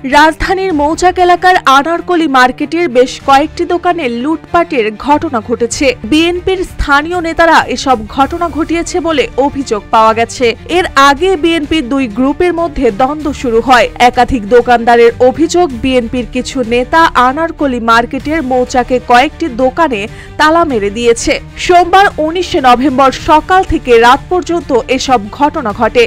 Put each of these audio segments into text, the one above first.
রাজধানীর মৌচাক এলাকার আনারকলি মার্কেটের বেশ কয়েকটি দোকানে লুটপাটের ঘটনা ঘটেছে। বিএনপির স্থানীয় নেতারা এসব ঘটনা ঘটিয়েছে বলে অভিযোগ পাওয়া গেছে। এর আগে বিএনপির দুই গ্রুপের মধ্যে দ্বন্দ্ব শুরু হয়। একাধিক দোকানদারের অভিযোগ, বিএনপির কিছু নেতা আনারকলি মার্কেটের মৌচাকে কয়েকটি দোকানে তালা মেরে দিয়েছে। সোমবার 19 নভেম্বর সকাল থেকে রাত পর্যন্ত এসব ঘটনা ঘটে।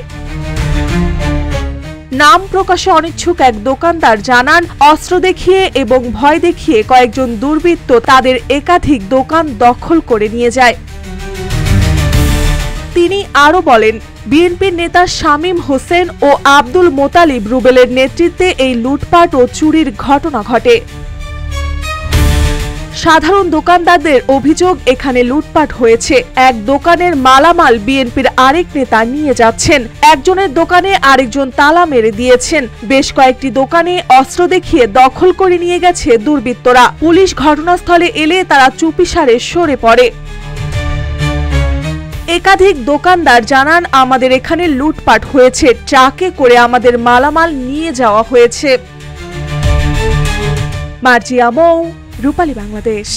নাম প্রকাশে অনিচ্ছুক এক দোকানদার জানান, অস্ত্র দেখিয়ে এবং ভয় দেখিয়ে কয়েকজন দুর্বৃত্ত তাদের একাধিক দোকান দখল করে নিয়ে যায়। তিনি আরো বলেন, বিএনপির নেতা শামীম হোসেন ও আব্দুল মোতালিব রুবেলের নেতৃত্বে এই লুটপাট ও চুরির ঘটনা ঘটে। সাধারণ দোকানদারদের অভিযোগ, এখানে লুটপাট হয়েছে। এক দোকানের মালামাল বিএনপির আরেক নেতা নিয়ে যাচ্ছেন। একজনের দোকানে আরেকজন তালা মেরে দিয়েছেন। বেশ কয়েকটি দোকানে অস্ত্র দেখিয়ে দখল করে নিয়ে গেছে দুর্বৃত্তরা। পুলিশ ঘটনাস্থলে এলে তারা চুপিসারে সরে পড়ে। একাধিক দোকানদার জানান, আমাদের এখানে লুটপাট হয়েছে, ট্রাকে করে আমাদের মালামাল নিয়ে যাওয়া হয়েছে। মার্জিয়া মৌ, রূপালী বাংলাদেশ।